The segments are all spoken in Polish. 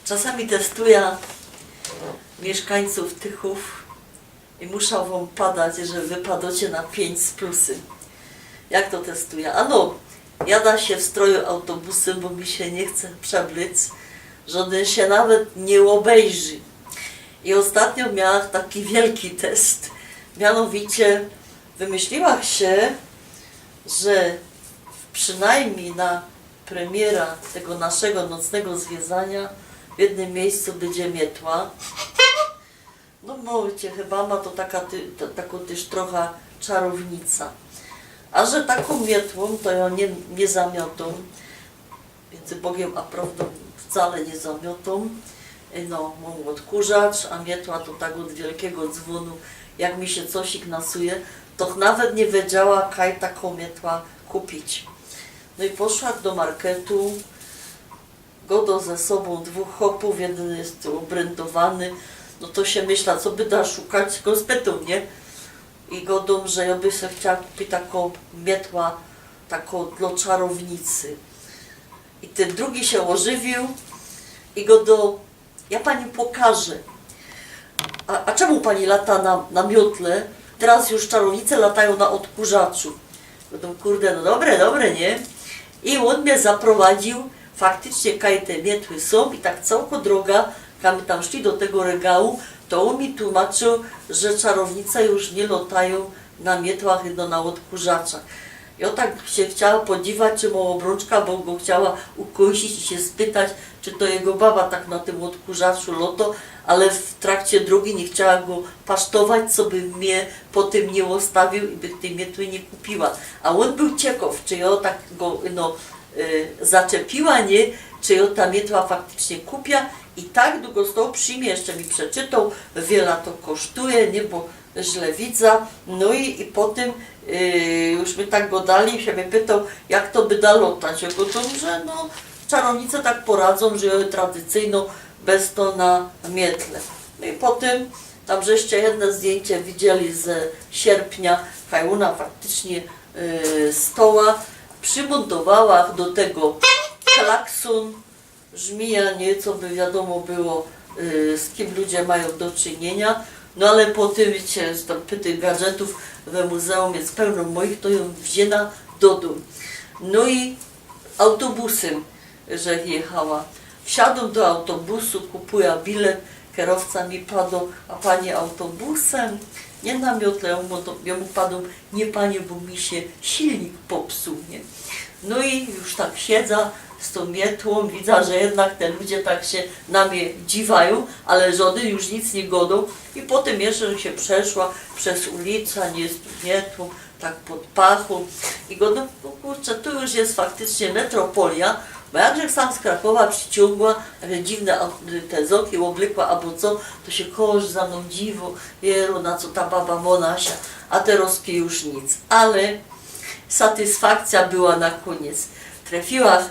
Czasami testuję mieszkańców Tychów i muszę wam padać, że wypadacie na 5 z plusy. Jak to testuję? Ano, jada się w stroju autobusem, bo mi się nie chce przebyć, żaden się nawet nie obejrzy. I ostatnio miałam taki wielki test. Mianowicie wymyśliłam się, że przynajmniej na premiera tego naszego nocnego zwiedzania w jednym miejscu będzie mietła. No mówicie, chyba ma to taką też trochę czarownica. A że taką mietłą to ja nie zamiotą, między Bogiem a prawdą wcale nie zamiotą. No, mam odkurzacz, a mietła to tak od wielkiego dzwonu, jak mi się coś nasuje, to nawet nie wiedziała, kaj taką mietła kupić. No i poszła do marketu, godo ze sobą 2 chłopów, jeden jest obrędowany, no to się myśla, co by da szukać, go spytał, nie? I godą, że ja by sobie chciała kupić taką mietła, taką dla czarownicy. I ten drugi się ożywił i godo, ja pani pokażę. A czemu pani lata na miotle? Teraz już czarownice latają na odkurzaczu. Godą, kurde, no dobre, nie? I on mnie zaprowadził, faktycznie kaj te mietły są i tak całko droga, jak my tam szli do tego regału, to on mi tłumaczył, że czarownice już nie latają na mietłach, no na odkurzaczach. Ja tak się chciała podziwać, czy ma obrączka, bo go chciała ukąsić i się spytać, czy to jego baba tak na tym odkurzaczu loto, ale w trakcie drogi nie chciała go pasztować, co by mnie po tym nie ostawił i by tej mietły nie kupiła. A on był ciekaw, czy ja tak go zaczepiła, nie? Czy ja ta mietła faktycznie kupia i tak długo stał przy mnie, jeszcze mi przeczytał, wiele to kosztuje, nie? Bo źle widzę. No i potem już my tak go dali, się mnie pytał, jak to by da lotać. Ja go to, że no, czarownice tak poradzą, że tradycyjną, bez to na mietle. No i potem, tam żeście jedno zdjęcie widzieli z sierpnia, Kajuna faktycznie stoła, przymontowała do tego klakson, żmija, nie, co by wiadomo było, z kim ludzie mają do czynienia. No ale potem, wiecie, z tam tych gadżetów we muzeum jest pełno moich, to ją wzięła do domu. No i autobusem, że jechała. Wsiadłem do autobusu, kupuję bilet, kierowca mi padł, a pani autobusem? Nie na miotle, ja mu padł, nie panie, bo mi się silnik popsuł, nie? No i już tak siedzę z tą mietłą, widzę, że jednak te ludzie tak się na mnie dziwają, ale żony już nic nie godą. I potem jeszcze się przeszła przez ulicę, nie z mietłą, tak pod pachą. I godą, no kurczę, tu już jest faktycznie metropolia, bo jakże sam z Krakowa przyciągła, takie dziwne te zoki oblykła albo co, to się kogoś za mną dziwo, wiero, na co ta baba Monasia, a teraz już nic. Ale satysfakcja była na koniec. Trafiła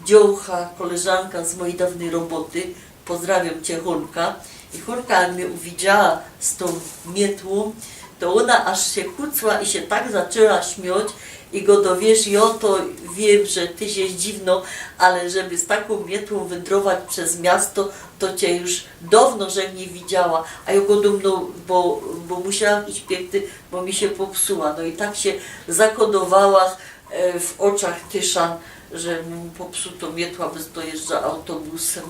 dziołcha, koleżanka z mojej dawnej roboty, pozdrawiam cię Hulka, i Hulka jak mnie uwidziała z tą mietłą, to ona aż się kucła i się tak zaczęła śmiać i go dowiesz, ja to wiem, że ty się dziwno, ale żeby z taką mietłą wędrować przez miasto, to cię już dawno, że nie widziała, a ja go dumną, bo musiałam iść piękny, bo mi się popsuła. No i tak się zakodowała w oczach Tyszan, że mu popsuto mietła, bez dojeżdża autobusem.